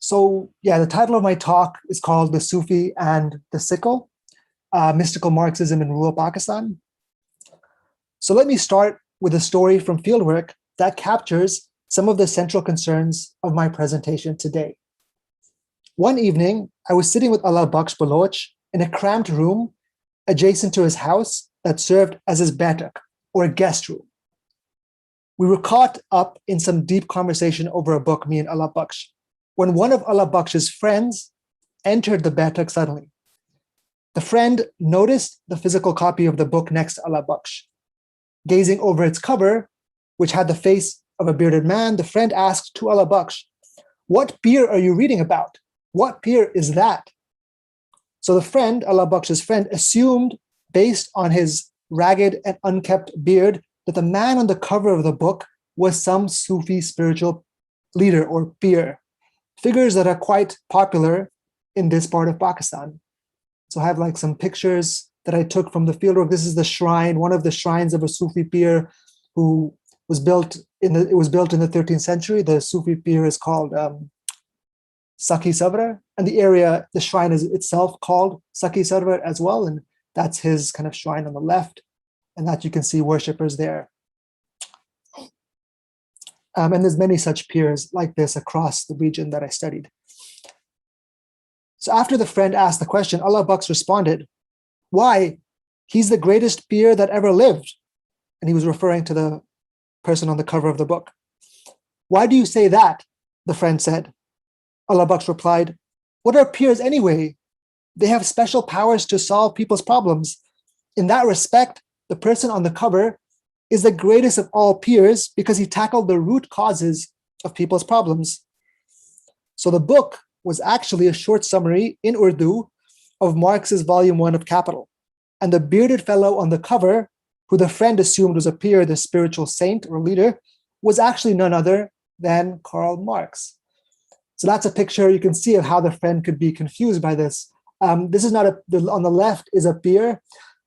So yeah, the title of my talk is called The Sufi and the Sickle, Mystical Marxism in Rural Pakistan. So let me start with a story from fieldwork that captures some of the central concerns of my presentation today. One evening, I was sitting with Allah Bakhsh Baloch in a cramped room adjacent to his house that served as his batak, or a guest room. We were caught up in some deep conversation over a book, me and Allah Bakhsh, when one of Allah Bakhsh's friends entered the batak suddenly. The friend noticed the physical copy of the book next to Allah Bakhsh. Gazing over its cover, which had the face of a bearded man, the friend asked to Allah Bakhsh, "What peer are you reading about? What peer is that?" So the friend, Allah Bakhsh's friend, assumed, based on his ragged and unkept beard, that the man on the cover of the book was some Sufi spiritual leader or peer, figures that are quite popular in this part of Pakistan. So I have like some pictures that I took from the fieldwork. This is the shrine, one of the shrines of a Sufi peer who was built in the 13th century. The Sufi peer is called Sakhi Sarwar, and the shrine is itself called Sakhi Sarwar as well, and that's his kind of shrine on the left, and that you can see worshippers there. And there's many such peers like this across the region that I studied. So after the friend asked the question, Allah Bakhsh responded, "Why? He's the greatest peer that ever lived." And he was referring to the person on the cover of the book. "Why do you say that?" the friend said. Allah Bakhsh replied, "What are peers anyway? They have special powers to solve people's problems. In that respect, the person on the cover is the greatest of all peers because he tackled the root causes of people's problems." So the book was actually a short summary in Urdu of Marx's Volume 1 of Capital. And the bearded fellow on the cover, who the friend assumed was a peer, the spiritual saint or leader, was actually none other than Karl Marx. So that's a picture you can see of how the friend could be confused by this. This is not on the left is a peer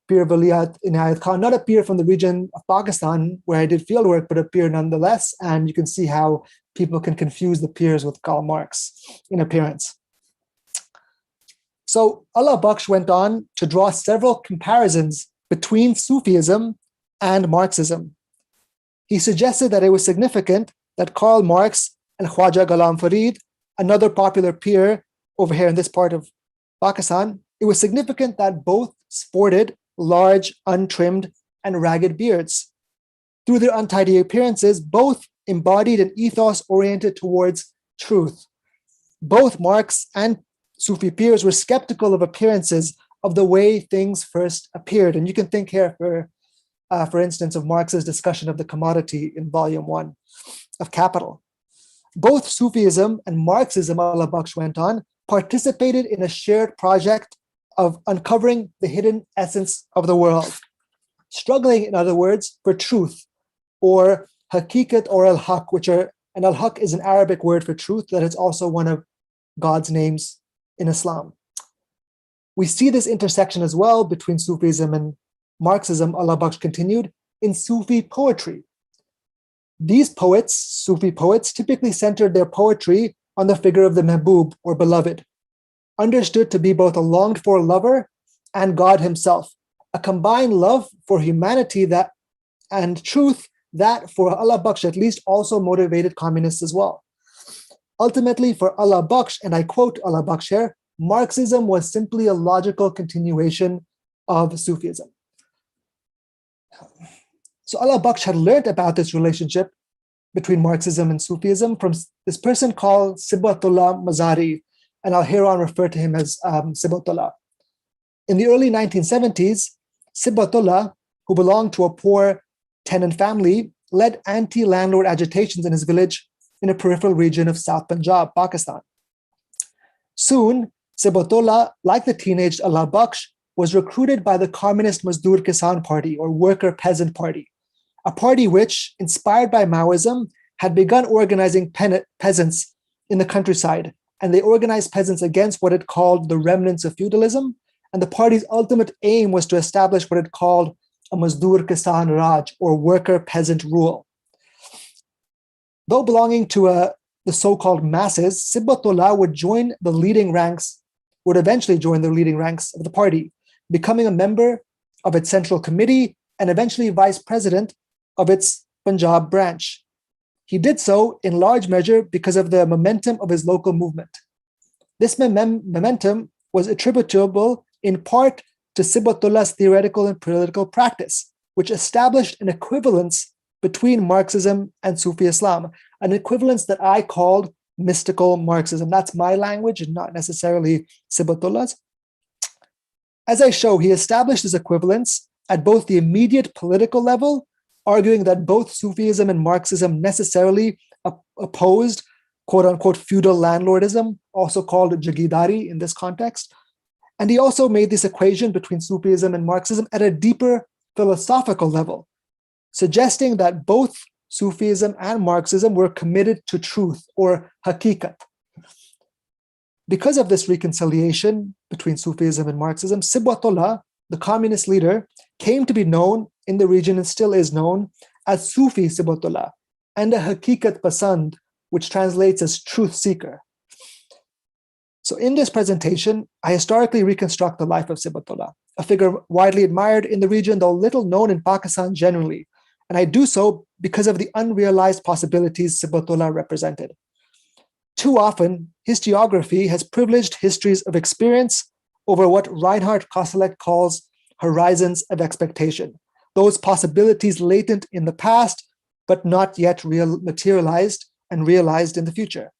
Valiyat Inayat Khan, not a peer from the region of Pakistan where I did fieldwork, but a peer nonetheless. And you can see how people can confuse the peers with Karl Marx in appearance. So Allah Bakhsh went on to draw several comparisons between Sufism and Marxism. He suggested that it was significant that Karl Marx and Khwaja Ghulam Farid, another popular peer over here in this part of Pakistan, it was significant that both sported large, untrimmed, and ragged beards. Through their untidy appearances, both embodied an ethos oriented towards truth. Both Marx and Sufi peers were skeptical of appearances of the way things first appeared. And you can think here, for instance, of Marx's discussion of the commodity in Volume 1 of Capital. Both Sufism and Marxism, Allah Bakhsh went on, participated in a shared project of uncovering the hidden essence of the world, struggling, in other words, for truth, or hakikat or al-haq, and al-haq is an Arabic word for truth that is also one of God's names in Islam. We see this intersection as well between Sufism and Marxism, Allah Bakhsh continued, in Sufi poetry. These poets, Sufi poets, typically centered their poetry on the figure of the mehboob, or beloved, understood to be both a longed-for lover and God himself, a combined love for humanity and truth that, for Allah Bakhsh at least, also motivated communists as well. Ultimately, for Allah Bakhsh, and I quote Allah Bakhsh here, Marxism was simply a logical continuation of Sufism. So Allah Bakhsh had learned about this relationship between Marxism and Sufism from this person called Sibghatullah Mazari, and I'll hereon refer to him as Sibghatullah. In the early 1970s, Sibghatullah, who belonged to a poor tenant family, led anti-landlord agitations in his village in a peripheral region of South Punjab, Pakistan. Soon, Sibghatullah, like the teenaged Allah Bakhsh, was recruited by the Communist Mazdoor Kisan Party, or Worker Peasant Party, a party which, inspired by Maoism, had begun organizing peasants in the countryside, and they organized peasants against what it called the remnants of feudalism, and the party's ultimate aim was to establish what it called a Mazdoor Kisan Raj, or worker peasant rule. Though belonging to a the so-called masses, Sibghatullah would eventually join the leading ranks of the party, becoming a member of its central committee and eventually vice president of its Punjab branch. He did so in large measure because of the momentum of his local movement. This momentum was attributable in part to Sibghatullah's theoretical and political practice, which established an equivalence between Marxism and Sufi Islam, an equivalence that I called mystical Marxism. That's my language and not necessarily Sibghatullah's. As I show, he established this equivalence at both the immediate political level, arguing that both Sufism and Marxism necessarily opposed quote-unquote feudal landlordism, also called jagidari in this context. And he also made this equation between Sufism and Marxism at a deeper philosophical level, suggesting that both Sufism and Marxism were committed to truth or hakikat. Because of this reconciliation between Sufism and Marxism, Sibghatullah, the communist leader, came to be known in the region and still is known as Sufi Sibghatullah and a hakikat pasand, which translates as truth seeker. So in this presentation, I historically reconstruct the life of Sibghatullah, a figure widely admired in the region, though little known in Pakistan generally. And I do so because of the unrealized possibilities Sibghatullah represented. Too often, historiography has privileged histories of experience over what Reinhard Koselleck calls horizons of expectation, those possibilities latent in the past, but not yet materialized and realized in the future.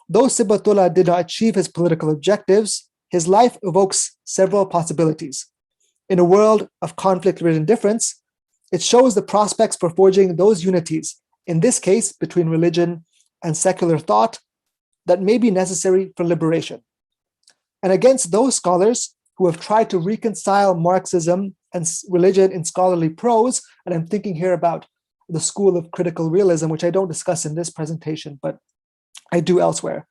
Though Sibghatullah did not achieve his political objectives, his life evokes several possibilities. In a world of conflict-ridden difference, it shows the prospects for forging those unities, in this case between religion and secular thought, that may be necessary for liberation. And against those scholars who have tried to reconcile Marxism and religion in scholarly prose, and I'm thinking here about the school of critical realism, which I don't discuss in this presentation, but I do elsewhere.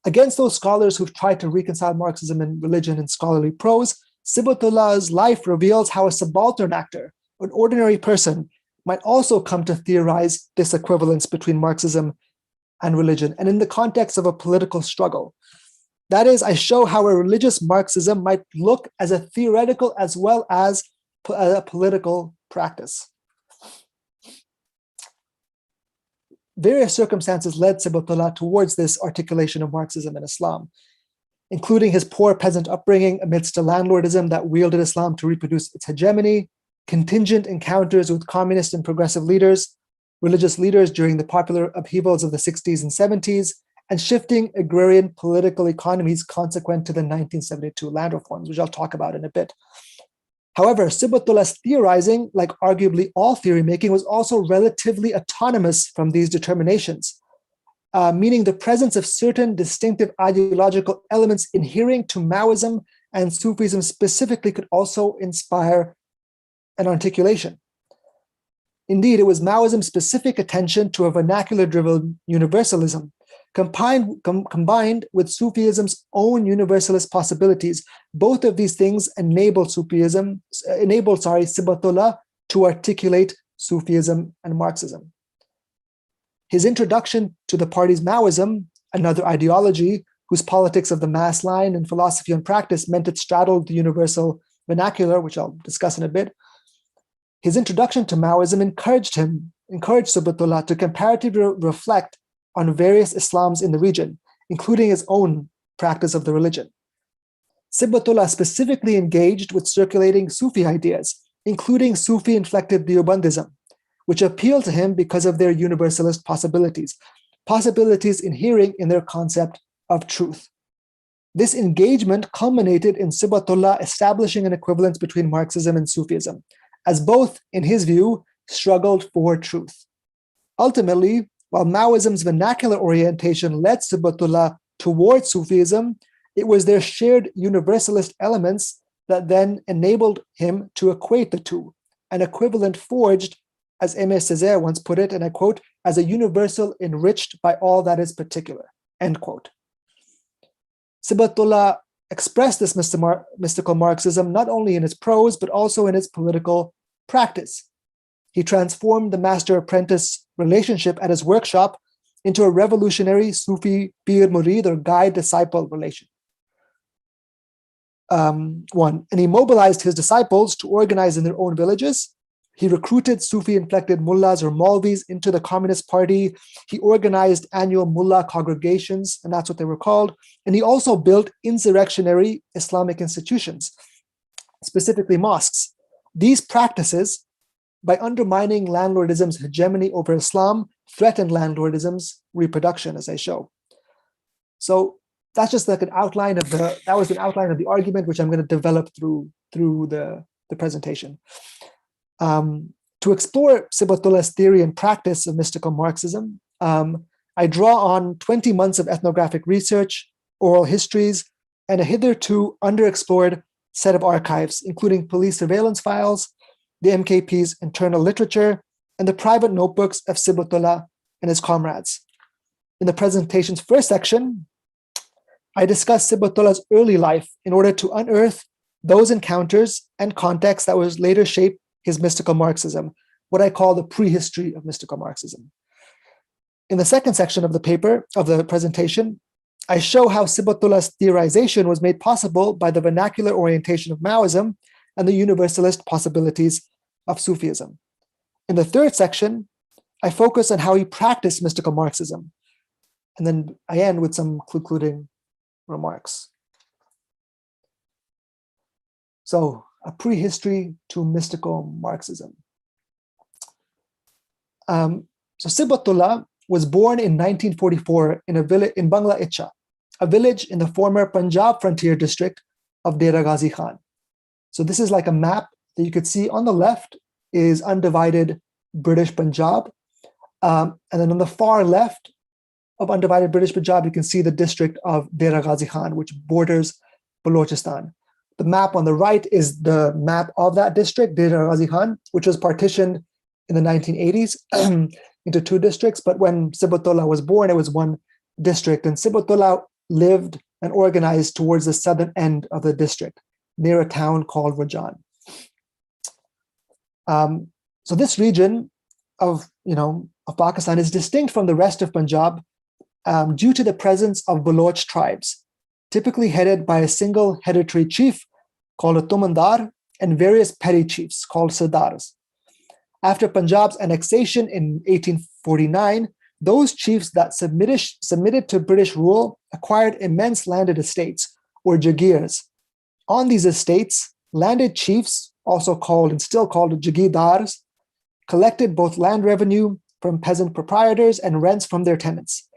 Against those scholars who've tried to reconcile Marxism and religion in scholarly prose, Sibghatullah's life reveals how a subaltern actor, an ordinary person, might also come to theorize this equivalence between Marxism and religion, and in the context of a political struggle. That is, I show how a religious Marxism might look as a theoretical as well as a political practice. Various circumstances led Sibghatullah towards this articulation of Marxism and Islam, including his poor peasant upbringing amidst a landlordism that wielded Islam to reproduce its hegemony, contingent encounters with communist and progressive leaders, religious leaders during the popular upheavals of the 60s and 70s, and shifting agrarian political economies consequent to the 1972 land reforms, which I'll talk about in a bit. However, Sibghatullah's theorizing, like arguably all theory making, was also relatively autonomous from these determinations, meaning the presence of certain distinctive ideological elements adhering to Maoism and Sufism specifically could also inspire an articulation. Indeed, it was Maoism's specific attention to a vernacular-driven universalism, combined with Sufism's own universalist possibilities. Both of these things enabled Sibghatullah to articulate Sufism and Marxism. His introduction to the party's Maoism, another ideology whose politics of the mass line and philosophy and practice meant it straddled the universal vernacular, which I'll discuss in a bit. His introduction to Maoism encouraged Sibghatullah to comparatively reflect on various Islams in the region, including his own practice of the religion. Sibghatullah specifically engaged with circulating Sufi ideas, including Sufi-inflected Deobandism, which appealed to him because of their universalist possibilities inhering in their concept of truth. This engagement culminated in Sibghatullah establishing an equivalence between Marxism and Sufism, as both, in his view, struggled for truth. Ultimately, while Maoism's vernacular orientation led Sibghatullah towards Sufism, it was their shared universalist elements that then enabled him to equate the two, an equivalent forged, as Aimé Césaire once put it, and I quote, as a universal enriched by all that is particular, end quote. Sibghatullah expressed this mystical Marxism not only in its prose, but also in its political practice. He transformed the master-apprentice relationship at his workshop into a revolutionary Sufi pir-murid or guide-disciple relation. And he mobilized his disciples to organize in their own villages. He recruited Sufi-inflected mullahs or Maulvis into the Communist Party. He organized annual mullah congregations, and that's what they were called. And he also built insurrectionary Islamic institutions, specifically mosques. These practices, by undermining landlordism's hegemony over Islam, threatened landlordism's reproduction, as I show. So that's just like an outline of the argument, which I'm going to develop through the presentation. To explore Sibghatullah's theory and practice of mystical Marxism, I draw on 20 months of ethnographic research, oral histories, and a hitherto underexplored set of archives, including police surveillance files, the MKP's internal literature, and the private notebooks of Sibghatullah and his comrades. In the presentation's first section, I discuss Sibghatullah's early life in order to unearth those encounters and contexts that would later shape his mystical Marxism, what I call the prehistory of mystical Marxism. In the second section of the presentation, I show how Sibghatullah's theorization was made possible by the vernacular orientation of Maoism and the universalist possibilities of Sufism. In the third section, I focus on how he practiced mystical Marxism. And then I end with some concluding remarks. So, a prehistory to mystical Marxism. So Sibghatullah was born in 1944 in a village in Bangla Icha, a village in the former Punjab frontier district of Dera Ghazi Khan. So this is like a map that you could see on the left is undivided British Punjab. And then on the far left of undivided British Punjab, you can see the district of Dera Ghazi Khan, which borders Balochistan. The map on the right is the map of that district, Dera Ghazi Khan, which was partitioned in the 1980s into two districts. But when Sibghatullah was born, it was one district. And Sibghatullah lived and organized towards the southern end of the district, near a town called Rajan. So this region of Pakistan is distinct from the rest of Punjab due to the presence of Baloch tribes, typically headed by a single hereditary chief called a Tumandar and various petty chiefs called Sardars. After Punjab's annexation in 1849, those chiefs that submitted to British rule acquired immense landed estates, or jagirs. On these estates, landed chiefs, also called and still called jagirdars, collected both land revenue from peasant proprietors and rents from their tenants.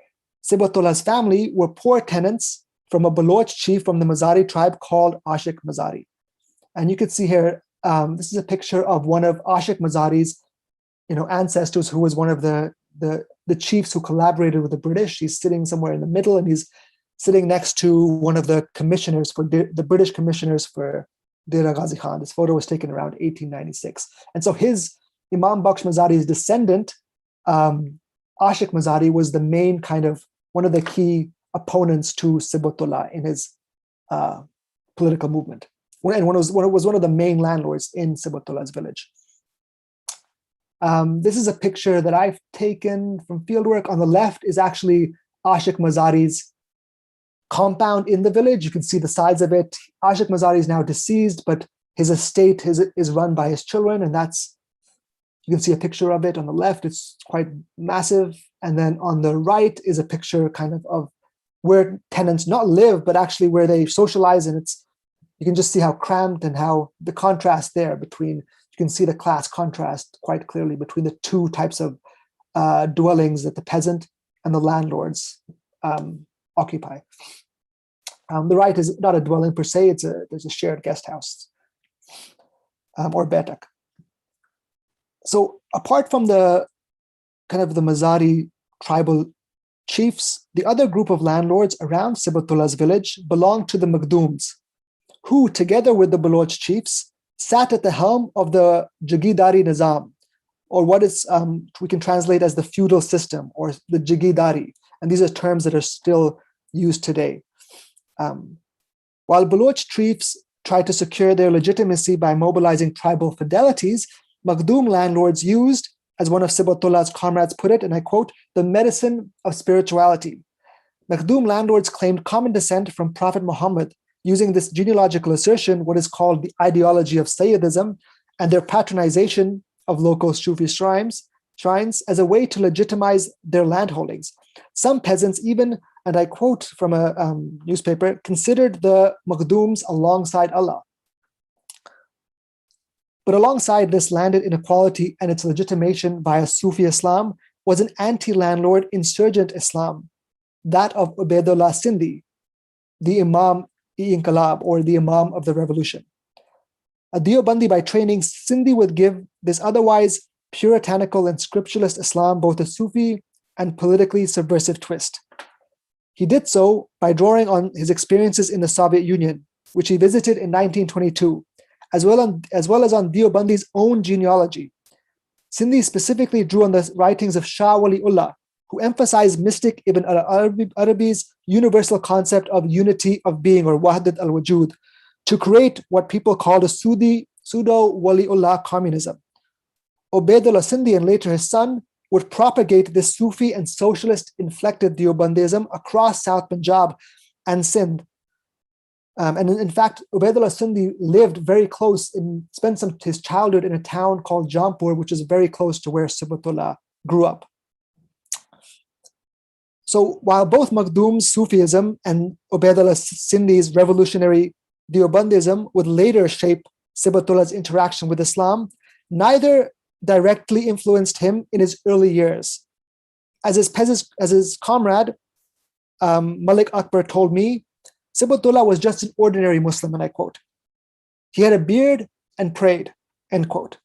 Sibghatullah's family were poor tenants from a Baloch chief from the Mazari tribe called Ashik Mazari. And you can see here, this is a picture of one of Ashik Mazari's ancestors, who was one of the chiefs who collaborated with the British. He's sitting somewhere in the middle, and he's sitting next to one of the commissioners for the British commissioners for Dera Ghazi Khan. This photo was taken around 1896. And so his Imam Baksh Mazari's descendant, Ashik Mazari, was the main one of the key opponents to Sibghatullah in his political movement. And was one of the main landlords in Sibghatullah's village. This is a picture that I've taken from fieldwork. On the left is actually Ashik Mazari's compound in the village. You can see the sides of it. Ashik Mazari is now deceased, but his estate is run by his children, and you can see a picture of it on the left. It's quite massive. And then on the right is a picture of where tenants not live, but actually where they socialize. And you can just see how cramped and how the contrast there between, you can see the class contrast quite clearly between the two types of dwellings that the peasant and the landlords occupy. The right is not a dwelling per se, there's a shared guest house or betak. So apart from the the Mazari tribal chiefs, the other group of landlords around Sibghatullah's village belonged to the Maghdums, who, together with the Baloch chiefs, sat at the helm of the Jagidari Nizam, or what is we can translate as the feudal system, or the Jagidari. And these are terms that are still used today. While Baloch chiefs tried to secure their legitimacy by mobilizing tribal fidelities, Maghdum landlords used as one of Sibghatullah's comrades put it, and I quote, the medicine of spirituality. Makhdoom landlords claimed common descent from Prophet Muhammad, using this genealogical assertion, what is called the ideology of Sayyidism, and their patronization of local Sufi shrines as a way to legitimize their landholdings. Some peasants even, and I quote from a newspaper, considered the Makhdooms alongside Allah. But alongside this landed inequality and its legitimation via Sufi Islam was an anti-landlord insurgent Islam, that of Ubaidullah Sindhi, the Imam-e-Inqilab, or the Imam of the Revolution. A Deobandi by training, Sindhi would give this otherwise puritanical and scripturalist Islam both a Sufi and politically subversive twist. He did so by drawing on his experiences in the Soviet Union, which he visited in 1922, as well as on Deobandi's own genealogy. Sindhi specifically drew on the writings of Shah Waliullah, who emphasized mystic Ibn Arabi's universal concept of unity of being, or Wahdat al-Wujud, to create what people called a pseudo-Waliullah communism. Ubaidullah Sindhi and later his son would propagate this Sufi and socialist inflected Deobandism across South Punjab and Sindh. And in fact, Ubaidullah Sindhi lived very close and spent his childhood in a town called Jampur, which is very close to where Sibghatullah grew up. So while both Makhdoom's Sufism and Ubaidullah Sindhi's revolutionary Deobandism would later shape Sibghatullah's interaction with Islam, neither directly influenced him in his early years. As his comrade, Malik Akbar told me, Sibghatullah was just an ordinary Muslim, and I quote, he had a beard and prayed, end quote.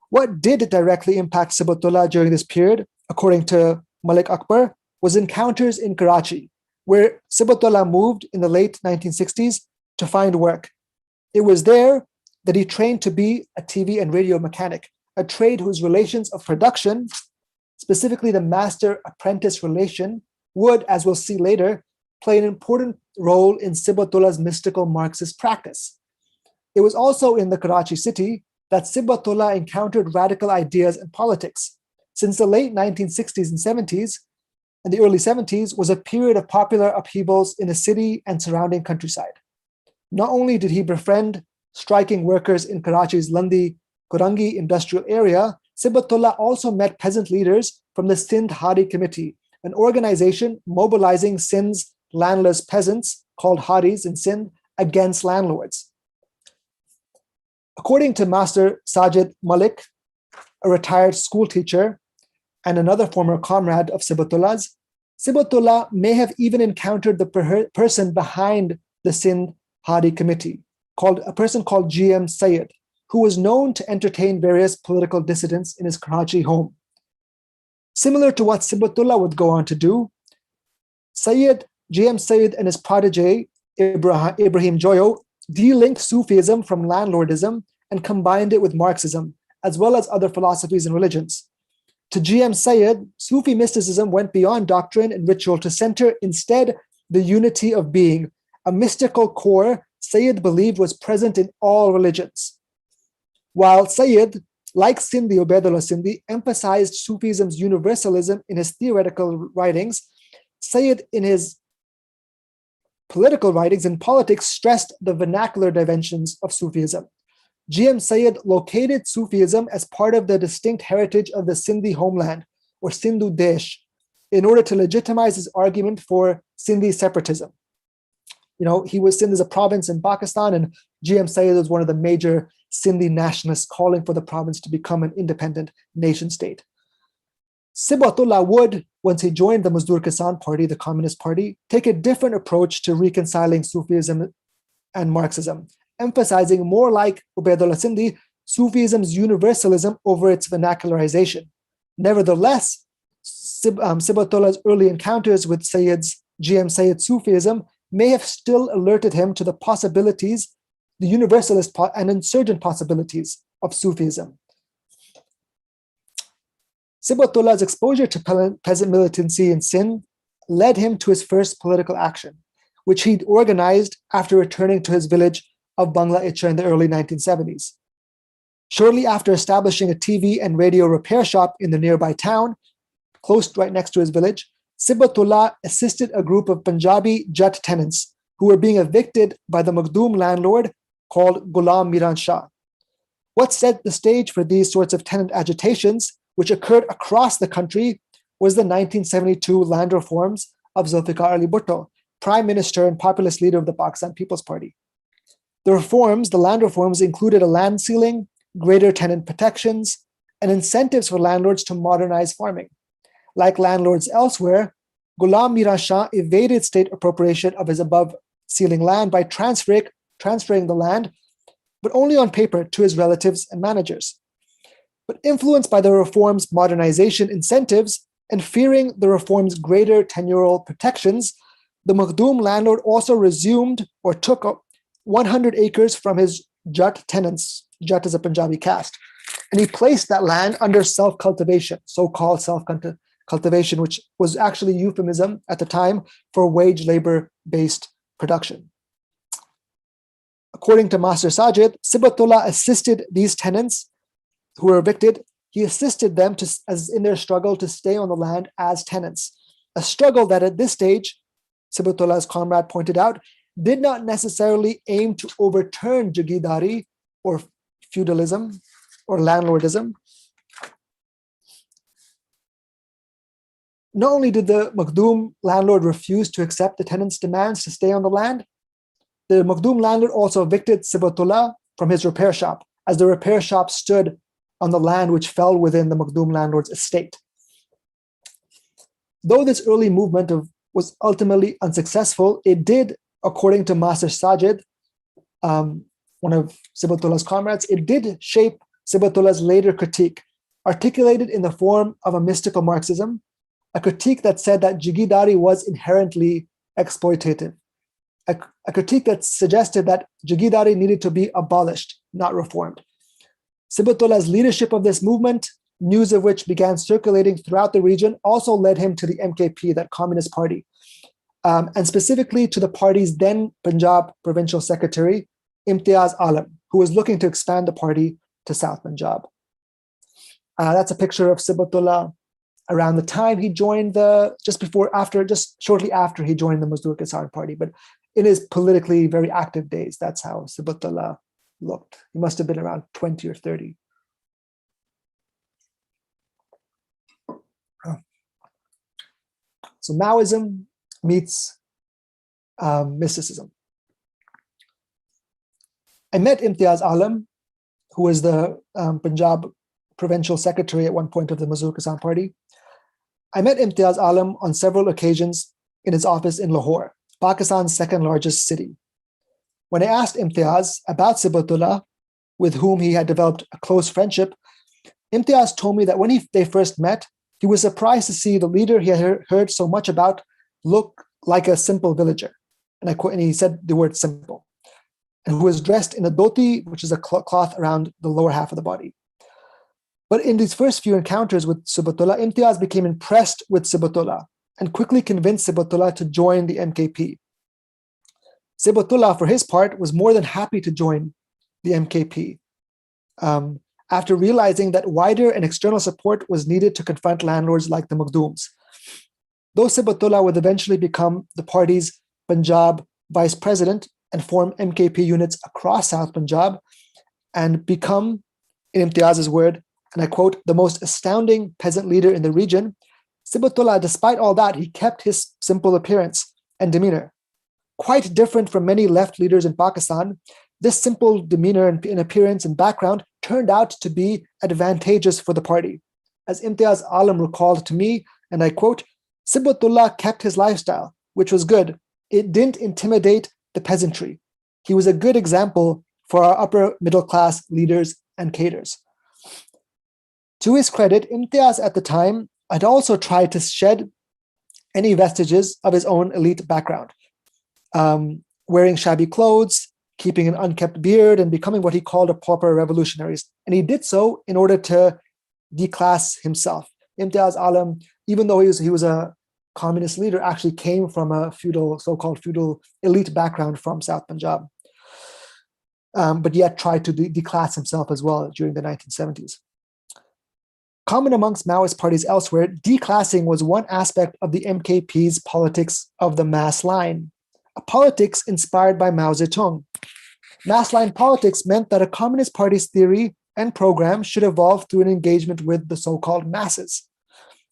What did directly impact Sibghatullah during this period, according to Malik Akbar, was encounters in Karachi, where Sibghatullah moved in the late 1960s to find work. It was there that he trained to be a TV and radio mechanic, a trade whose relations of production, specifically the master-apprentice relation, would, as we'll see later, play an important role in Sibghatullah's mystical Marxist practice. It was also in the Karachi city that Sibghatullah encountered radical ideas and politics. Since the late 1960s and 70s, and the early 70s was a period of popular upheavals in the city and surrounding countryside. Not only did he befriend striking workers in Karachi's Landi Kurangi industrial area, Sibghatullah also met peasant leaders from the Sindh Hadi Committee, an organization mobilizing Sindh's landless peasants, called Hadis in Sindh, against landlords. According to Master Sajid Malik, a retired school teacher and another former comrade of Sibghatullah's, Sibghatullah may have even encountered the person behind the Sindh Hadi Committee, a person called G.M. Sayyid, who was known to entertain various political dissidents in his Karachi home. Similar to what Sibghatullah would go on to do, G.M. Sayyid and his protege, Ibrahim Joyo, de-linked Sufism from landlordism and combined it with Marxism, as well as other philosophies and religions. To G.M. Sayyid, Sufi mysticism went beyond doctrine and ritual to center instead the unity of being, a mystical core Sayyid believed was present in all religions. While Sayyid, like Sindhi, Ubaidullah Sindhi, emphasized Sufism's universalism in his theoretical writings, Sayyid in his political writings and politics stressed the vernacular dimensions of Sufism. G.M. Sayyid located Sufism as part of the distinct heritage of the Sindhi homeland, or Sindhu Desh, in order to legitimize his argument for Sindhi separatism. Sindh is a province in Pakistan, and G.M. Sayyid was one of the major Sindhi nationalists calling for the province to become an independent nation state. Sibghatullah would, once he joined the Mazdoor Kisan Party, the Communist Party, take a different approach to reconciling Sufism and Marxism, emphasizing more like Ubaidullah Sindhi, Sufism's universalism over its vernacularization. Nevertheless, Sibghatullah's early encounters with G.M. Sayyid's Sufism may have still alerted him to the possibilities, the universalist and insurgent possibilities of Sufism. Sibghatullah's exposure to peasant militancy in Sindh led him to his first political action, which he'd organized after returning to his village of Bangla Icha in the early 1970s. Shortly after establishing a TV and radio repair shop in the nearby town, close right next to his village, Sibghatullah assisted a group of Punjabi Jat tenants who were being evicted by the Makhdoom landlord called Ghulam Miran Shah. What set the stage for these sorts of tenant agitations, which occurred across the country, was the 1972 land reforms of Zulfikar Ali Bhutto, Prime Minister and populist leader of the Pakistan People's Party. The land reforms included a land ceiling, greater tenant protections, and incentives for landlords to modernize farming. Like landlords elsewhere, Ghulam Miran Shah evaded state appropriation of his above ceiling land by transferring the land, but only on paper, to his relatives and managers. But influenced by the reform's modernization incentives and fearing the reform's greater tenural protections, the Makhdoom landlord also resumed or took 100 acres from his Jat tenants. Jat is a Punjabi caste. And he placed that land under self-cultivation, so-called self-cultivation, which was actually euphemism at the time for wage labor-based production. According to Master Sajid, Sibghatullah assisted these tenants who were evicted. He assisted them as in their struggle to stay on the land as tenants, a struggle that at this stage, Sibghatullah's comrade pointed out, did not necessarily aim to overturn Jagidari or feudalism or landlordism. Not only did the Makhdoom landlord refuse to accept the tenants' demands to stay on the land, the Makhdoom landlord also evicted Sibghatullah from his repair shop, as the repair shop stood on the land which fell within the Makhdoom landlord's estate. Though this early movement was ultimately unsuccessful, it did, according to Master Sajid, one of Sibghatullah's comrades, it did shape Sibghatullah's later critique, articulated in the form of a mystical Marxism, a critique that said that Jagidari was inherently exploitative, a critique that suggested that Jagidari needed to be abolished, not reformed. Sibghatullah's leadership of this movement, news of which began circulating throughout the region, also led him to the MKP, that Communist Party, and specifically to the party's then Punjab provincial secretary, Imtiaz Alam, who was looking to expand the party to South Punjab. That's a picture of Sibghatullah around the time he joined just shortly after he joined the Mazdoor Kisan Party, but in his politically very active days, that's how Sibghatullah looked. He must have been around 20 or 30. So Maoism meets mysticism. I met Imtiaz Alam, who was the Punjab provincial secretary at one point of the Mazdoor Kisan Party. I met Imtiaz Alam on several occasions in his office in Lahore, Pakistan's second largest city. When I asked Imtiaz about Sibghatullah, with whom he had developed a close friendship, Imtiaz told me that when they first met, he was surprised to see the leader he had heard so much about look like a simple villager. And he said the word simple, and who was dressed in a dhoti, which is a cloth around the lower half of the body. But in these first few encounters with Sibghatullah, Imtiaz became impressed with Sibghatullah and quickly convinced Sibghatullah to join the MKP. Sibghatullah, for his part, was more than happy to join the MKP after realizing that wider and external support was needed to confront landlords like the Makhdooms. Though Sibghatullah would eventually become the party's Punjab vice president and form MKP units across South Punjab and become, in Imtiaz's word, and I quote, the most astounding peasant leader in the region, Sibghatullah, despite all that, he kept his simple appearance and demeanor. Quite different from many left leaders in Pakistan, this simple demeanor and appearance and background turned out to be advantageous for the party. As Imtiaz Alam recalled to me, and I quote, Sibghatullah kept his lifestyle, which was good. It didn't intimidate the peasantry. He was a good example for our upper middle class leaders and cadres. To his credit, Imtiaz at the time had also tried to shed any vestiges of his own elite background, wearing shabby clothes, keeping an unkept beard, and becoming what he called a pauper revolutionary. And he did so in order to declass himself. Imtiaz Alam, even though he was a communist leader, actually came from a so-called feudal elite background from South Punjab. but yet tried to declass himself as well during the 1970s. Common amongst Maoist parties elsewhere, declassing was one aspect of the MKP's politics of the mass line, a politics inspired by Mao Zedong. Mass line politics meant that a Communist Party's theory and program should evolve through an engagement with the so-called masses.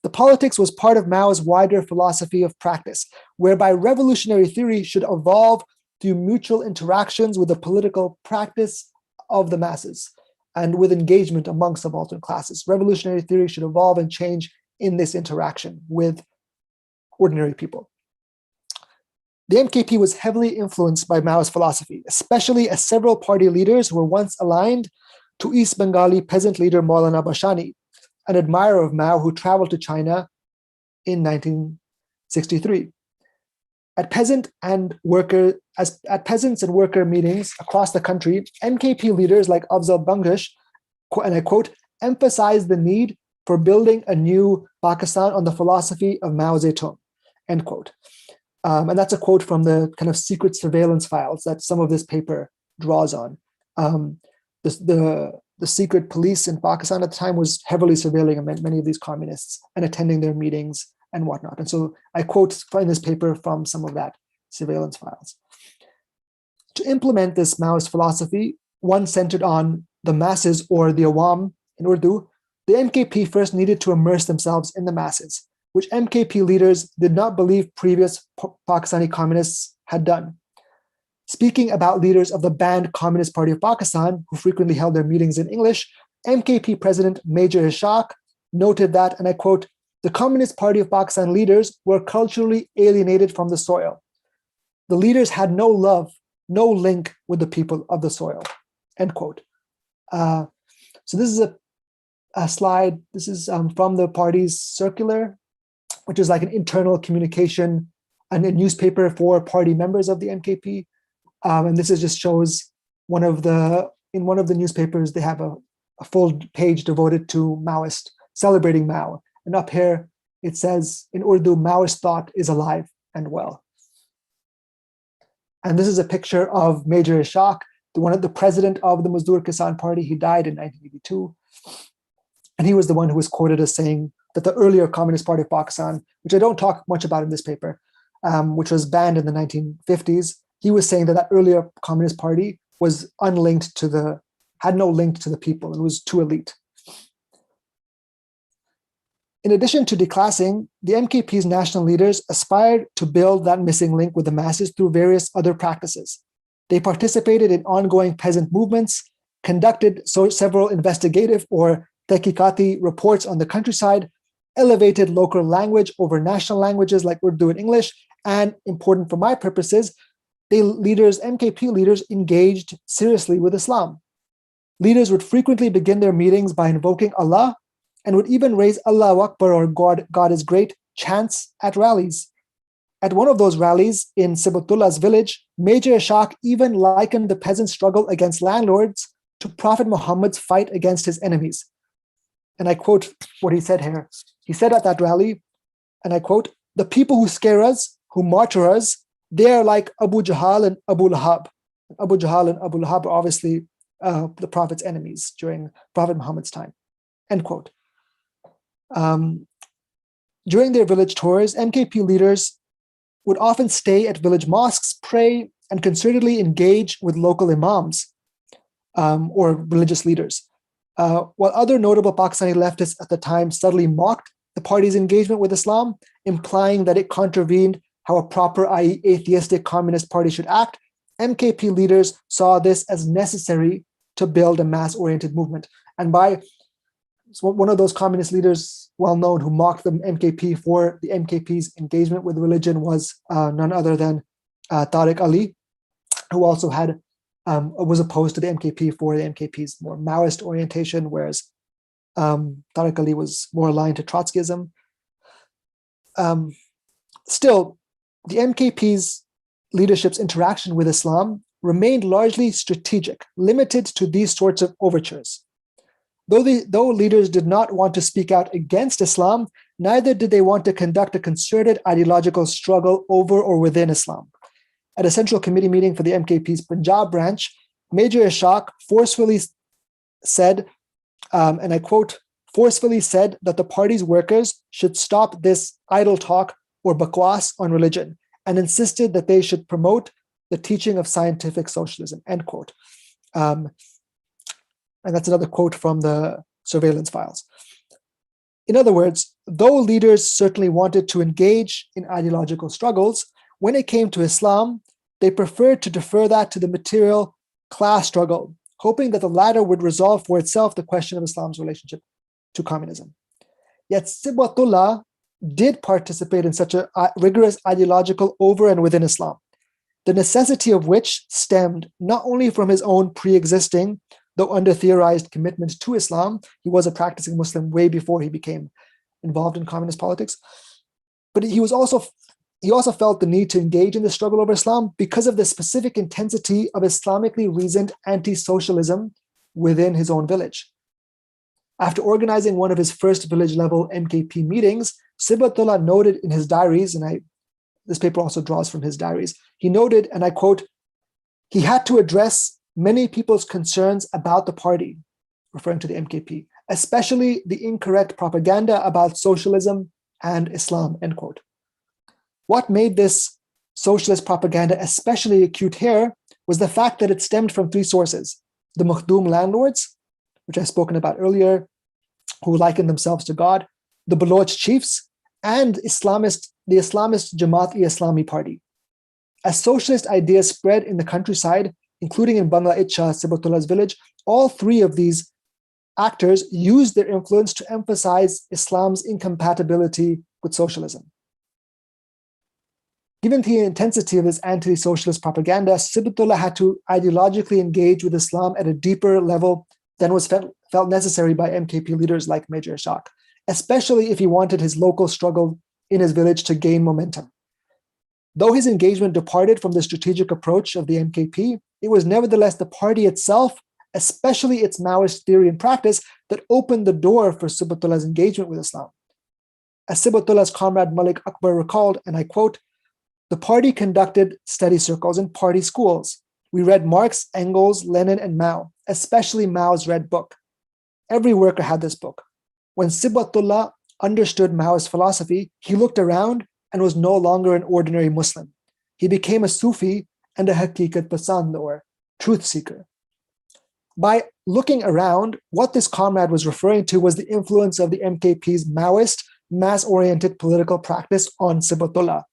The politics was part of Mao's wider philosophy of practice, whereby revolutionary theory should evolve through mutual interactions with the political practice of the masses and with engagement among subaltern classes. Revolutionary theory should evolve and change in this interaction with ordinary people. The MKP was heavily influenced by Mao's philosophy, especially as several party leaders were once aligned to East Bengali peasant leader Maulana Bashani, an admirer of Mao who traveled to China in 1963. At peasants and worker meetings across the country, MKP leaders like Afzal Bangladesh, and I quote, emphasized the need for building a new Pakistan on the philosophy of Mao Zedong, end quote. And that's a quote from the kind of secret surveillance files that some of this paper draws on. The secret police in Pakistan at the time was heavily surveilling many of these communists and attending their meetings and whatnot. And so I quote in this paper from some of that surveillance files. To implement this Maoist philosophy, one centered on the masses or the awam in Urdu, the MKP first needed to immerse themselves in the masses, which MKP leaders did not believe previous Pakistani communists had done. Speaking about leaders of the banned Communist Party of Pakistan, who frequently held their meetings in English, MKP President Major Ishaq noted that, and I quote, the Communist Party of Pakistan leaders were culturally alienated from the soil. The leaders had no love, no link with the people of the soil, end quote. So this is a slide. This is from the party's circular, which is like an internal communication and a newspaper for party members of the MKP. And this is just shows in one of the newspapers, they have a full page devoted to Maoist, celebrating Mao. And up here, it says in Urdu, Maoist thought is alive and well. And this is a picture of Major Ishaq, the president of the Mazdoor Kisan Party. He died in 1982. And he was the one who was quoted as saying that the earlier Communist Party of Pakistan, which I don't talk much about in this paper, which was banned in the 1950s, he was saying that that earlier Communist Party was unlinked had no link to the people. It was too elite. In addition to declassing, the MKP's national leaders aspired to build that missing link with the masses through various other practices. They participated in ongoing peasant movements, conducted several investigative or tehqiqati reports on the countryside, elevated local language over national languages like Urdu and English, and important for my purposes, MKP leaders engaged seriously with Islam. Leaders would frequently begin their meetings by invoking Allah and would even raise Allahu Akbar or God is great chants at rallies. At one of those rallies in Sibghatullah village, Major Ishaq even likened the peasant struggle against landlords to Prophet Muhammad's fight against his enemies. And I quote what he said here. He said at that rally, and I quote, the people who scare us, who martyr us, they are like Abu Jahl and Abu Lahab. Abu Jahl and Abu Lahab are obviously the Prophet's enemies during Prophet Muhammad's time, end quote. During their village tours, MKP leaders would often stay at village mosques, pray, and concertedly engage with local imams or religious leaders. While other notable Pakistani leftists at the time subtly mocked the party's engagement with Islam, implying that it contravened how a proper, i.e. atheistic communist party should act, MKP leaders saw this as necessary to build a mass-oriented movement. And one of those communist leaders, well-known, who mocked the MKP for the MKP's engagement with religion was none other than Tariq Ali, who also was opposed to the MKP for the MKP's more Maoist orientation, whereas Tariq Ali was more aligned to Trotskyism. Still, the MKP's leadership's interaction with Islam remained largely strategic, limited to these sorts of overtures. Though leaders did not want to speak out against Islam, neither did they want to conduct a concerted ideological struggle over or within Islam. At a central committee meeting for the MKP's Punjab branch, Major Ishaq forcefully said, and I quote, forcefully said that the party's workers should stop this idle talk or bakwas on religion, and insisted that they should promote the teaching of scientific socialism, end quote. And that's another quote from the surveillance files. In other words, though leaders certainly wanted to engage in ideological struggles, when it came to Islam, they preferred to defer that to the material class struggle, hoping that the latter would resolve for itself the question of Islam's relationship to communism. Yet Sibghatullah did participate in such a rigorous ideological over and within Islam, the necessity of which stemmed not only from his own pre-existing, though under-theorized commitment to Islam. He was a practicing Muslim way before he became involved in communist politics, but he also felt the need to engage in the struggle over Islam because of the specific intensity of Islamically reasoned anti-socialism within his own village. After organizing one of his first village-level MKP meetings, Sibghatullah noted in his diaries, and this paper also draws from his diaries, he noted, and I quote, he had to address many people's concerns about the party, referring to the MKP, especially the incorrect propaganda about socialism and Islam, end quote. What made this socialist propaganda especially acute here was the fact that it stemmed from three sources: the Makhdoom landlords, which I've spoken about earlier, who likened themselves to God, the Baloch chiefs, and the Islamist Jamaat-e-Islami party. As socialist ideas spread in the countryside, including in Bangla Itcha, Sibghatullah's village, all three of these actors used their influence to emphasize Islam's incompatibility with socialism. Given the intensity of this anti-socialist propaganda, Sibghatullah had to ideologically engage with Islam at a deeper level than was felt necessary by MKP leaders like Major Ishaq, especially if he wanted his local struggle in his village to gain momentum. Though his engagement departed from the strategic approach of the MKP, it was nevertheless the party itself, especially its Maoist theory and practice, that opened the door for Sibghatullah's engagement with Islam. As Sibghatullah's comrade Malik Akbar recalled, and I quote, the party conducted study circles in party schools. We read Marx, Engels, Lenin, and Mao, especially Mao's Red Book. Every worker had this book. When Sibghatullah understood Maoist philosophy, he looked around and was no longer an ordinary Muslim. He became a Sufi and a Hakikat Pasand, or truth seeker. By looking around, what this comrade was referring to was the influence of the MKP's Maoist, mass-oriented political practice on Sibghatullah.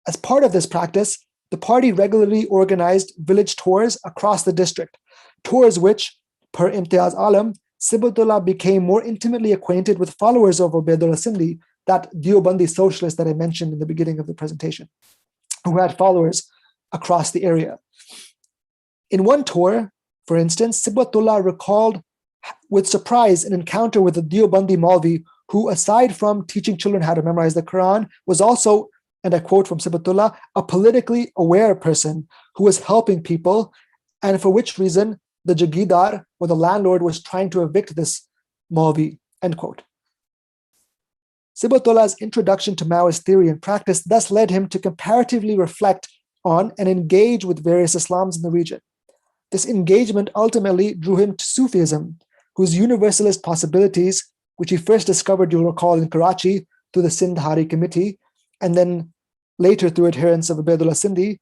As part of this practice, the party regularly organized village tours across the district, tours which, per Imtiaz Alam, Sibghatullah became more intimately acquainted with followers of Ubaidullah Sindhi, that Deobandi socialist that I mentioned in the beginning of the presentation, who had followers across the area. In one tour, for instance, Sibghatullah recalled with surprise an encounter with a Deobandi Maulvi who, aside from teaching children how to memorize the Quran, was also, and I quote from Sibghatullah, a politically aware person who was helping people, and for which reason the Jagidar, or the landlord, was trying to evict this Maulvi, end quote. Sibghatullah's introduction to Maoist theory and practice thus led him to comparatively reflect on and engage with various Islams in the region. This engagement ultimately drew him to Sufism, whose universalist possibilities, which he first discovered, you'll recall, in Karachi through the Sindh Hari Committee, and then later through adherence of Ubaidullah Sindhi.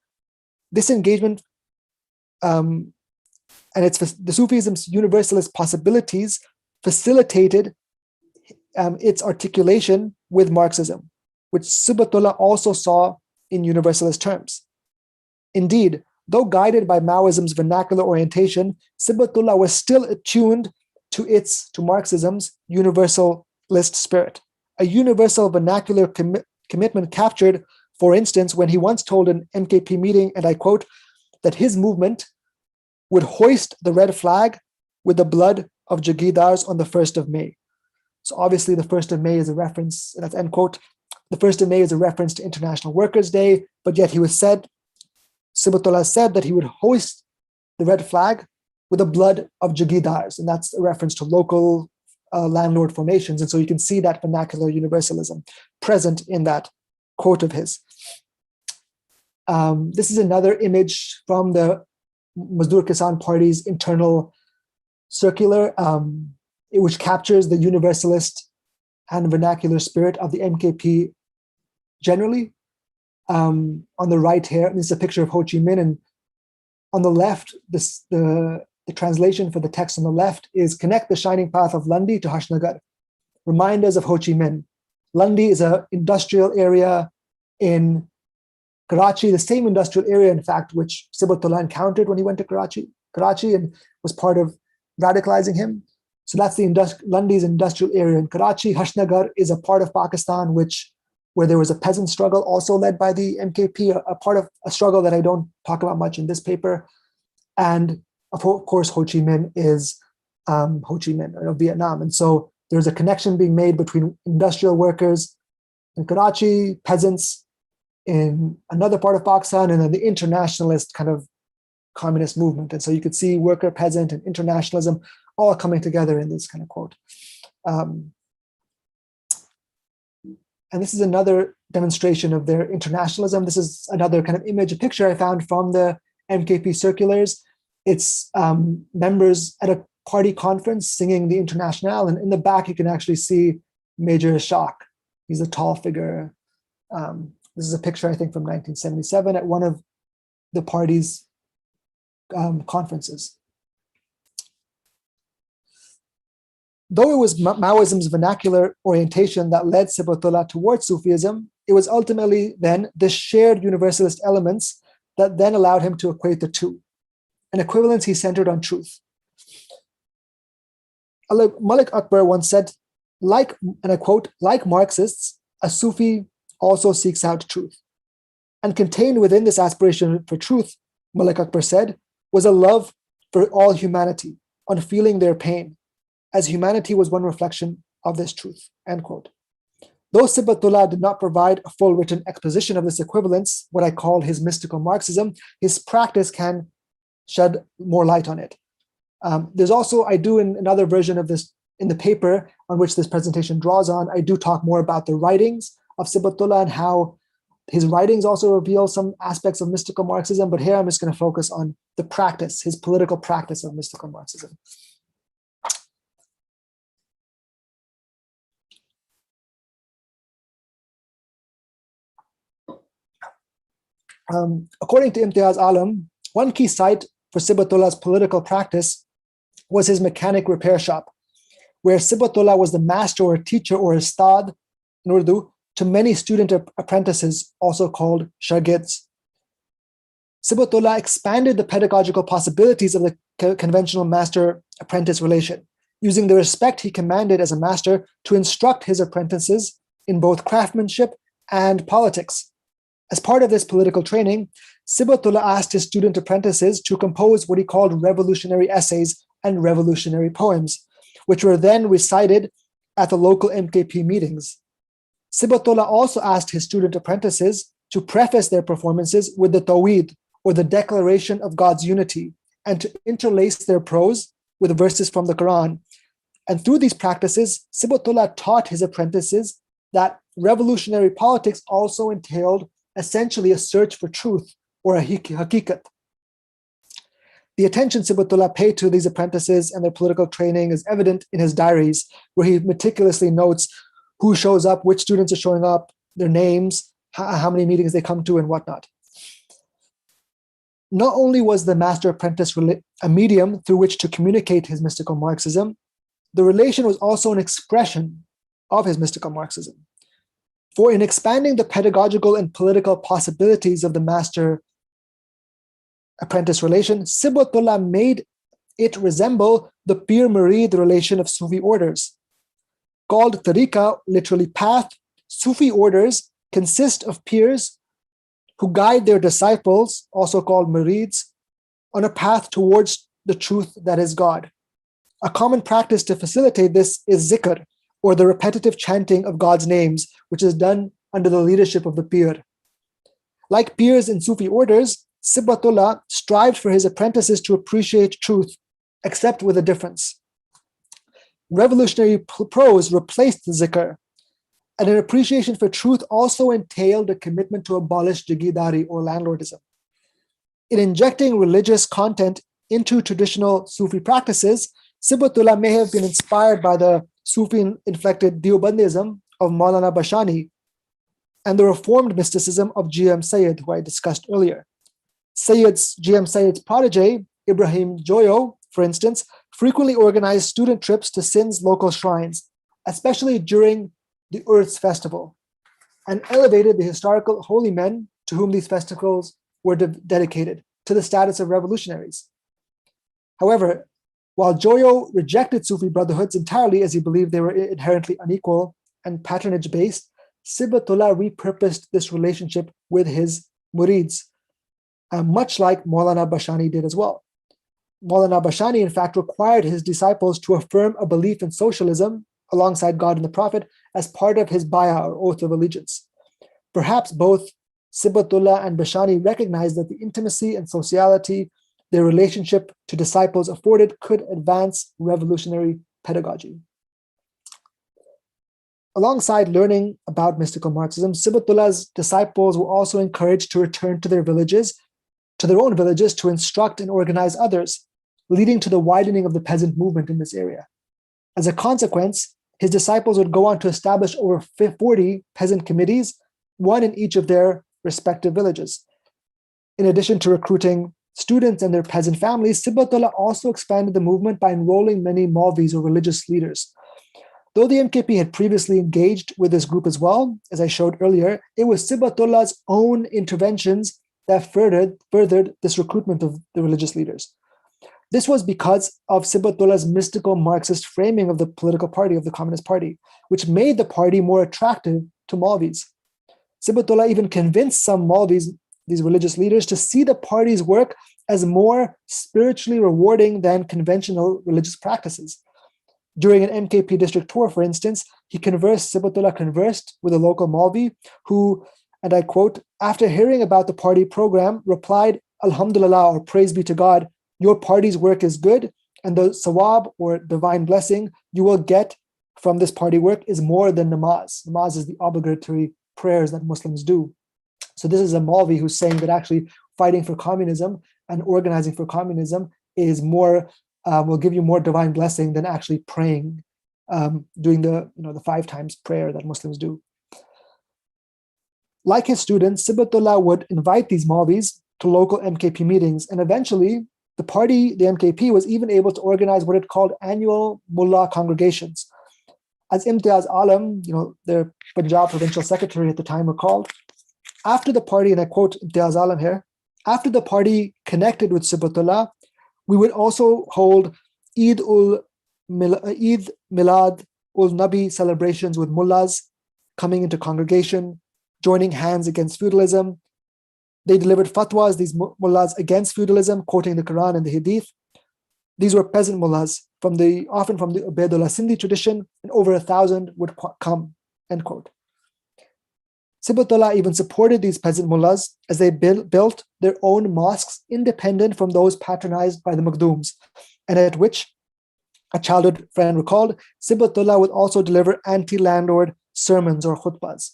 This engagement and the Sufism's universalist possibilities facilitated its articulation with Marxism, which Sibghatullah also saw in universalist terms. Indeed, though guided by Maoism's vernacular orientation, Sibghatullah was still attuned to Marxism's universalist spirit, a universal vernacular commitment captured, for instance, when he once told an MKP meeting, and I quote, that his movement would hoist the red flag with the blood of Jagidars on the 1st of May. So obviously the 1st of May is a reference, that's end quote, the 1st of May is a reference to International Workers' Day, but yet Sibghatullah said that he would hoist the red flag with the blood of Jagidars, and that's a reference to local landlord formations. And so you can see that vernacular universalism present in that quote of his. This is another image from the Mazdoor Kisan Party's internal circular, which captures the universalist and vernacular spirit of the MKP generally. On the right here, this is a picture of Ho Chi Minh, and on the left, the translation for the text on the left is "Connect the shining path of Lundi to Hashnagar." Remind us of Ho Chi Minh. Lundi is an industrial area in Karachi, the same industrial area, in fact, which Sibghatullah encountered when he went to Karachi and was part of radicalizing him. So that's Lundi's industrial area in Karachi. Hashnagar is a part of Pakistan where there was a peasant struggle also led by the MKP, a part of a struggle that I don't talk about much in this paper. And of course, Ho Chi Minh is Ho Chi Minh of Vietnam. And so there's a connection being made between industrial workers in Karachi, peasants in another part of Pakistan, and then the internationalist kind of communist movement. And so you could see worker, peasant, and internationalism all coming together in this kind of quote. And this is another demonstration of their internationalism. This is another kind of image, a picture I found from the MKP circulars. It's members at a party conference singing the Internationale. And in the back, you can actually see Major Ishaq. He's a tall figure. This is a picture, I think, from 1977 at one of the party's conferences. Though it was Maoism's vernacular orientation that led Sibghatullah towards Sufism, it was ultimately then the shared universalist elements that then allowed him to equate the two. An equivalence he centered on truth. Malik Akbar once said, and I quote, "Like Marxists, a Sufi also seeks out truth." And contained within this aspiration for truth, Malik Akbar said, was a love for all humanity, on feeling their pain, as humanity was one reflection of this truth, end quote. Though Sibghatullah did not provide a full written exposition of this equivalence, what I call his mystical Marxism, his practice can shed more light on it. There's also, I do in another version of this, in the paper on which this presentation draws on, I do talk more about the writings of Sibghatullah and how his writings also reveal some aspects of mystical Marxism, but here I'm just going to focus on the practice, his political practice of mystical Marxism. According to Imtiaz Alam, one key site for Sibghatullah's political practice was his mechanic repair shop, where Sibghatullah was the master or teacher or ustad in Urdu to many student apprentices, also called shagids. Sibghatullah expanded the pedagogical possibilities of the conventional master-apprentice relation, using the respect he commanded as a master to instruct his apprentices in both craftsmanship and politics. As part of this political training, Sibghatullah asked his student apprentices to compose what he called revolutionary essays and revolutionary poems, which were then recited at the local MKP meetings. Sibghatullah also asked his student apprentices to preface their performances with the Tawhid, or the declaration of God's unity, and to interlace their prose with verses from the Quran. And through these practices, Sibghatullah taught his apprentices that revolutionary politics also entailed essentially a search for truth, or a hakikat. The attention Sibghatullah paid to these apprentices and their political training is evident in his diaries, where he meticulously notes who shows up, which students are showing up, their names, how many meetings they come to, and whatnot. Not only was the master-apprentice a medium through which to communicate his mystical Marxism, the relation was also an expression of his mystical Marxism. For in expanding the pedagogical and political possibilities of the master-apprentice relation, Sibghatullah made it resemble the pir-murid relation of Sufi orders. Called tariqa, literally path, Sufi orders consist of peers who guide their disciples, also called murids, on a path towards the truth that is God. A common practice to facilitate this is zikr, or the repetitive chanting of God's names, which is done under the leadership of the pir. Like peers in Sufi orders, Sibghatullah strived for his apprentices to appreciate truth, except with a difference. Revolutionary prose replaced the zikr, and an appreciation for truth also entailed a commitment to abolish jagidari, or landlordism. In injecting religious content into traditional Sufi practices, Sibghatullah may have been inspired by the Sufi-inflected Deobandism of Maulana Bashani and the reformed mysticism of G.M. Sayyid, who I discussed earlier. G.M. Sayyid's protege, Ibrahim Joyo, for instance, frequently organized student trips to Sindh's local shrines, especially during the Earth's festival, and elevated the historical holy men to whom these festivals were dedicated to the status of revolutionaries. However, while Joyo rejected Sufi brotherhoods entirely as he believed they were inherently unequal and patronage-based, Sibghatullah repurposed this relationship with his murids, much like Maulana Bashani did as well. Maulana Bashani, in fact, required his disciples to affirm a belief in socialism alongside God and the Prophet as part of his bay'ah or oath of allegiance. Perhaps both Sibghatullah and Bashani recognized that the intimacy and sociality their relationship to disciples afforded could advance revolutionary pedagogy. Alongside learning about mystical Marxism, Sibghatullah's disciples were also encouraged to return to their own villages to instruct and organize others, leading to the widening of the peasant movement in this area. As a consequence, his disciples would go on to establish over 40 peasant committees, one in each of their respective villages. In addition to recruiting students and their peasant families, Sibghatullah also expanded the movement by enrolling many Maulvis or religious leaders. Though the MKP had previously engaged with this group as well, as I showed earlier, it was Sibghatullah's own interventions that furthered this recruitment of the religious leaders. This was because of Sibghatullah's mystical Marxist framing of the political party, of the Communist Party, which made the party more attractive to Maulvis. Sibghatullah even convinced some Maulvis, these religious leaders, to see the party's work as more spiritually rewarding than conventional religious practices. During an MKP district tour, for instance, Sibghatullah conversed with a local Maulvi who, and I quote, after hearing about the party program, replied, Alhamdulillah, or praise be to God, your party's work is good, and the sawab, or divine blessing, you will get from this party work is more than namaz. Namaz is the obligatory prayers that Muslims do. So this is a Maulvi who's saying that actually fighting for communism and organizing for communism is more, will give you more divine blessing than actually praying, doing the 5 times prayer that Muslims do. Like his students, Sibghatullah would invite these Maulvis to local MKP meetings, and eventually the MKP, was even able to organize what it called annual mullah congregations. As Imtiaz Alam, their Punjab provincial secretary at the time, recalled, after the party, and I quote Imtiaz Alam here, after the party connected with Sibghatullah, we would also hold Eid Milad ul Nabi celebrations with mullahs coming into congregation, joining hands against feudalism. They delivered fatwas, these mullahs, against feudalism, quoting the Quran and the Hadith. These were peasant mullahs, often from the Ubaidullah Sindhi tradition, and over 1,000 would come, end quote. Sibghatullah even supported these peasant mullahs as they built their own mosques independent from those patronized by the Makhdums, and at which, a childhood friend recalled, Sibghatullah would also deliver anti-landlord sermons or khutbahs.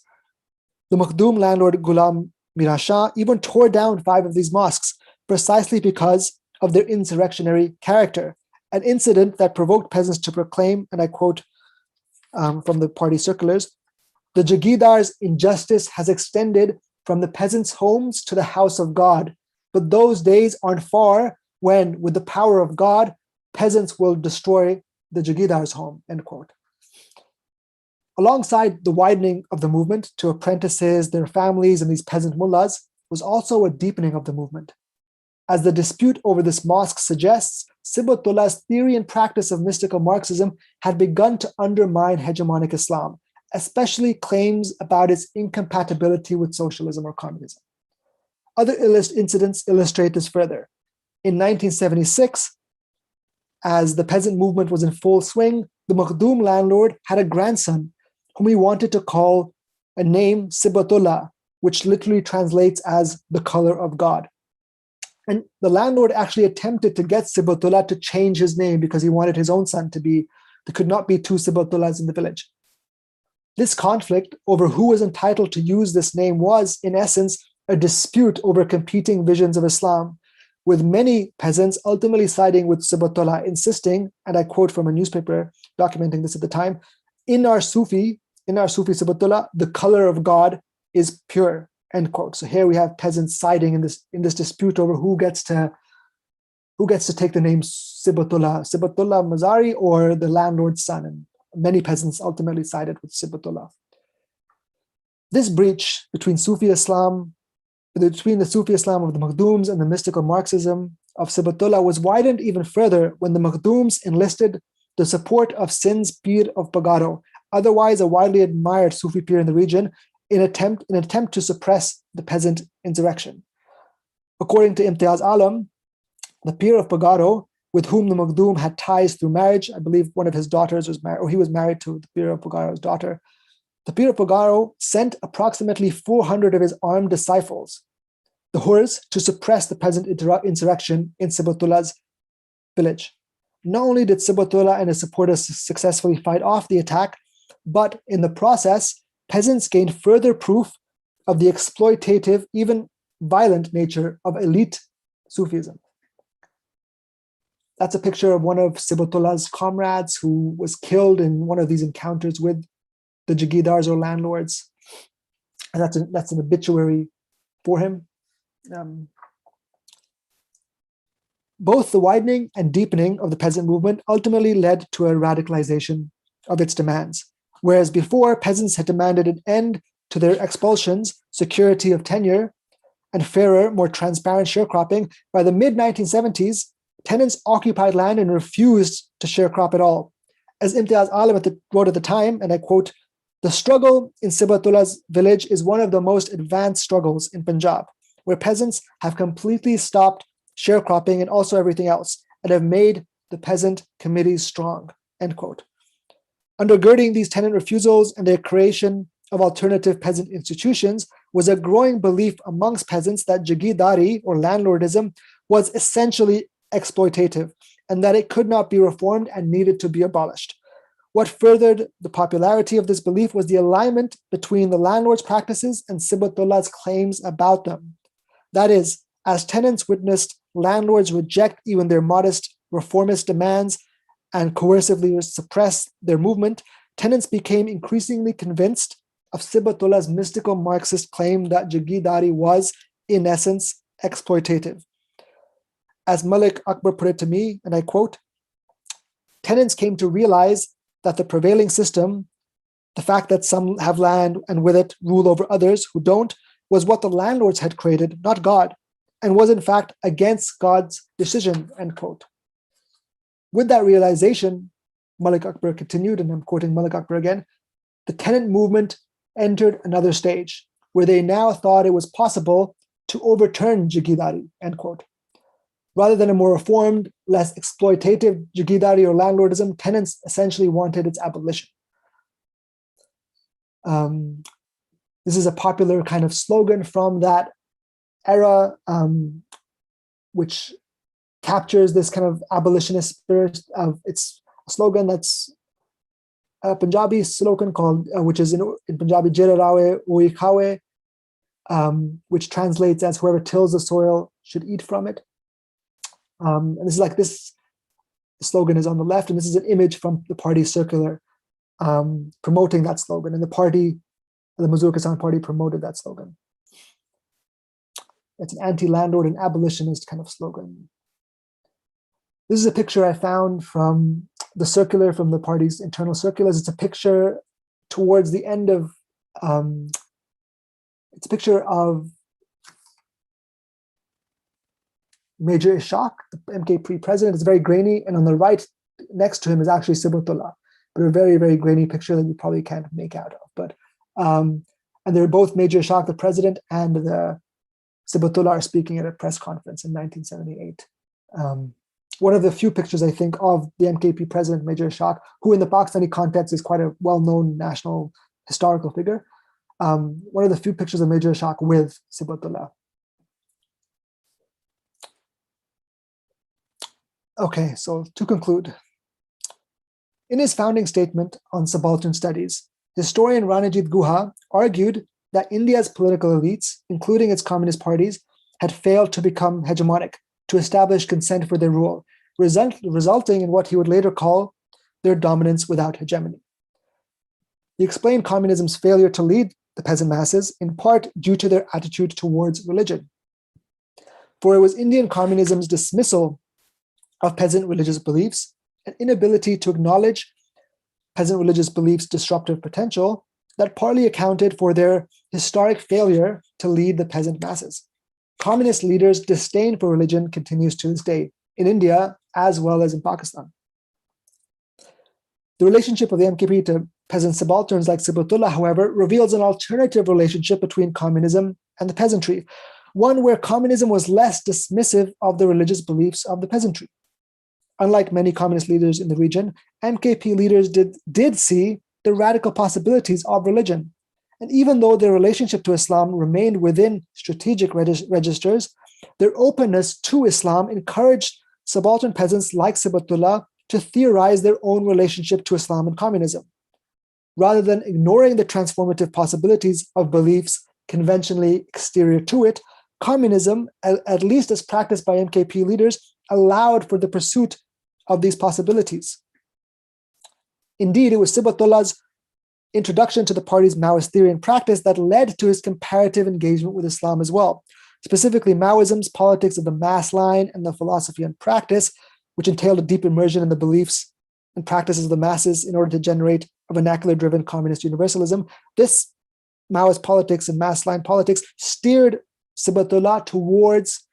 The Makhdum landlord Ghulam Mira Shah even tore down 5 of these mosques precisely because of their insurrectionary character, an incident that provoked peasants to proclaim, and I quote from the party circulars, the Jagidar's injustice has extended from the peasants' homes to the house of God, but those days aren't far when, with the power of God, peasants will destroy the Jagidar's home, end quote. Alongside the widening of the movement to apprentices, their families, and these peasant mullahs was also a deepening of the movement. As the dispute over this mosque suggests, Sibghatullah's theory and practice of mystical Marxism had begun to undermine hegemonic Islam, especially claims about its incompatibility with socialism or communism. Other incidents illustrate this further. In 1976, as the peasant movement was in full swing, the Makhdum landlord had a grandson whom he wanted to call a name Sibghatullah, which literally translates as the color of God. And the landlord actually attempted to get Sibghatullah to change his name because he wanted his own son to be, there could not be 2 Sibghatullahs in the village. This conflict over who was entitled to use this name was, in essence, a dispute over competing visions of Islam, with many peasants ultimately siding with Sibghatullah, insisting, and I quote from a newspaper documenting this at the time, in our Sufi Sibghatullah, the color of God is pure, end quote. So here we have peasants siding in this dispute over who gets to take the name Sibghatullah Mazari or the landlord's son, and many peasants ultimately sided with Sibghatullah. This breach between the Sufi Islam of the Makhdums and the mystical Marxism of Sibghatullah was widened even further when the Makhdums enlisted the support of Sindh's Pir of Pagaro, otherwise a widely admired Sufi pir in the region, in an attempt to suppress the peasant insurrection. According to Imtiaz Alam, the Pir of Pagaro, with whom the Makhdum had ties through marriage, I believe one of his daughters was married, or he was married to the Pir of Pagaro's daughter. The Pir of Pagaro sent approximately 400 of his armed disciples, the Hurs, to suppress the peasant insurrection in Sibghatullah's village. Not only did Sibghatullah and his supporters successfully fight off the attack, but in the process, peasants gained further proof of the exploitative, even violent nature of elite Sufism. That's a picture of one of Sibghatullah's comrades who was killed in one of these encounters with the Jagidars or landlords. And that's an obituary for him. Both the widening and deepening of the peasant movement ultimately led to a radicalization of its demands. Whereas before, peasants had demanded an end to their expulsions, security of tenure, and fairer, more transparent sharecropping, by the mid-1970s, tenants occupied land and refused to sharecrop at all. As Imtiaz Alam wrote at the time, and I quote, "The struggle in Sibghatullah's village is one of the most advanced struggles in Punjab, where peasants have completely stopped sharecropping and also everything else, and have made the peasant committees strong," end quote. Undergirding these tenant refusals and their creation of alternative peasant institutions was a growing belief amongst peasants that Jagidari, or landlordism, was essentially exploitative, and that it could not be reformed and needed to be abolished. What furthered the popularity of this belief was the alignment between the landlord's practices and Sibghatullah's claims about them. That is, as tenants witnessed landlords reject even their modest reformist demands and coercively suppress their movement, tenants became increasingly convinced of Sibghatullah's mystical Marxist claim that Jagidari was, in essence, exploitative. As Malik Akbar put it to me, and I quote, "Tenants came to realize that the prevailing system, the fact that some have land and with it rule over others who don't, was what the landlords had created, not God, and was in fact against God's decision," end quote. With that realization, Malik Akbar continued, and I'm quoting Malik Akbar again, "The tenant movement entered another stage, where they now thought it was possible to overturn Jagidari," end quote. Rather than a more reformed, less exploitative Jagidari or landlordism, tenants essentially wanted its abolition. This is a popular kind of slogan from that era, which captures this kind of abolitionist spirit. It's a slogan that's a Punjabi slogan called, which is in Punjabi, "Jera rawe oi khawe," which translates as "whoever tills the soil should eat from it." And this slogan is on the left, and this is an image from the party circular promoting that slogan. And the Mazur Kisan Party promoted that slogan. It's an anti-landlord and abolitionist kind of slogan. This is a picture I found from the circular, from the party's internal circulars. It's a picture towards the end of, it's a picture of Major Ishaq, the MK president. It's very grainy, and on the right next to him is actually Sibghatullah, but a very, very grainy picture that you probably can't make out of. But and they're both Major Ishaq, the president, and the Sibghatullah are speaking at a press conference in 1978. One of the few pictures, I think, of the MKP president, Major Ishaq, who in the Pakistani context is quite a well-known national historical figure. One of the few pictures of Major Ishaq with Sibghatullah. Okay, so to conclude, in his founding statement on subaltern studies, historian Ranajit Guha argued that India's political elites, including its communist parties, had failed to become hegemonic, to establish consent for their rule, resulting in what he would later call their dominance without hegemony. He explained communism's failure to lead the peasant masses in part due to their attitude towards religion. For it was Indian communism's dismissal of peasant religious beliefs and inability to acknowledge peasant religious beliefs' disruptive potential that partly accounted for their historic failure to lead the peasant masses. Communist leaders' disdain for religion continues to this day in India as well as in Pakistan. The relationship of the MKP to peasant subalterns like Sibghatullah, however, reveals an alternative relationship between communism and the peasantry, one where communism was less dismissive of the religious beliefs of the peasantry. Unlike many communist leaders in the region, MKP leaders did see the radical possibilities of religion. And even though their relationship to Islam remained within strategic registers, their openness to Islam encouraged subaltern peasants like Sibghatullah to theorize their own relationship to Islam and communism. Rather than ignoring the transformative possibilities of beliefs conventionally exterior to it, communism, at least as practiced by MKP leaders, allowed for the pursuit of these possibilities. Indeed, it was Sibghatullah's introduction to the party's Maoist theory and practice that led to his comparative engagement with Islam as well. Specifically, Maoism's politics of the mass line and the philosophy and practice, which entailed a deep immersion in the beliefs and practices of the masses in order to generate a vernacular-driven communist universalism. This Maoist politics and mass line politics steered Sibghatullah towards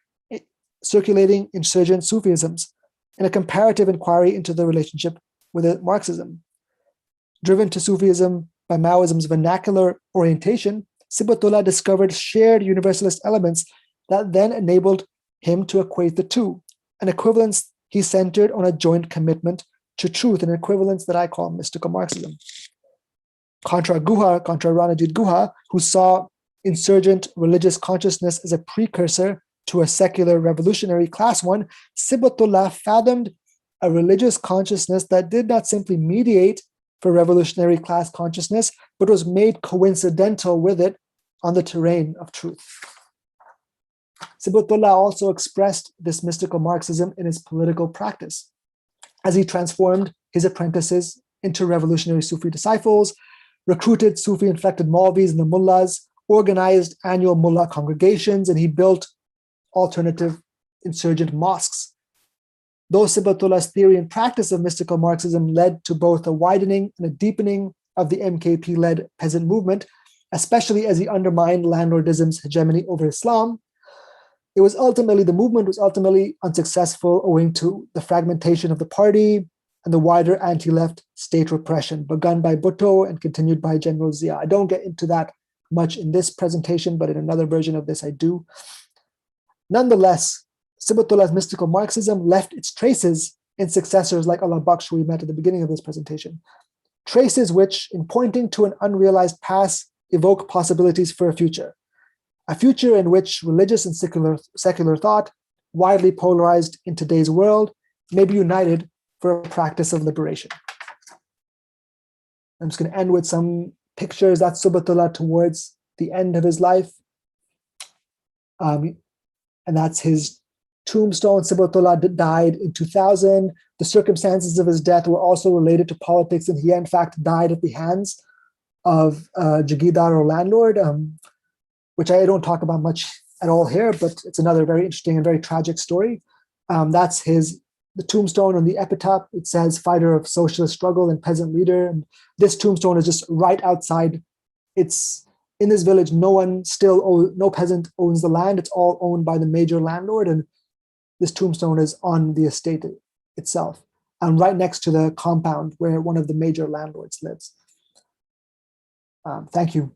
circulating insurgent Sufisms and a comparative inquiry into the relationship with Marxism. Driven to Sufism by Maoism's vernacular orientation, Sibghatullah discovered shared universalist elements that then enabled him to equate the two, an equivalence he centered on a joint commitment to truth, an equivalence that I call mystical Marxism. Contra Ranajit Guha, who saw insurgent religious consciousness as a precursor to a secular revolutionary class one, Sibghatullah fathomed a religious consciousness that did not simply mediate for revolutionary class consciousness, but was made coincidental with it on the terrain of truth. Sibghatullah also expressed this mystical Marxism in his political practice, as he transformed his apprentices into revolutionary Sufi disciples, recruited Sufi-inflected Maulvis and the mullahs, organized annual mullah congregations, and he built alternative insurgent mosques. Though Sibghatullah's theory and practice of mystical Marxism led to both a widening and a deepening of the MKP-led peasant movement, especially as he undermined landlordism's hegemony over Islam, the movement was ultimately unsuccessful owing to the fragmentation of the party and the wider anti-left state repression begun by Bhutto and continued by General Zia. I don't get into that much in this presentation, but in another version of this I do. Nonetheless, Sibghatullah's mystical Marxism left its traces in successors like Allah Bakhsh, who we met at the beginning of this presentation. Traces which, in pointing to an unrealized past, evoke possibilities for a future in which religious and secular thought, widely polarized in today's world, may be united for a practice of liberation. I'm just going to end with some pictures. That's Sibghatullah towards the end of his life. And that's his tombstone. Sibghatullah died in 2000. The circumstances of his death were also related to politics, and he in fact died at the hands of Jagirdar or landlord, which I don't talk about much at all here, but it's another very interesting and very tragic story. That's the tombstone on the epitaph. It says fighter of socialist struggle and peasant leader. And this tombstone is just right outside. It's in this village, no peasant owns the land. It's all owned by the major landlord. And this tombstone is on the estate itself, and right next to the compound where one of the major landlords lives. Thank you.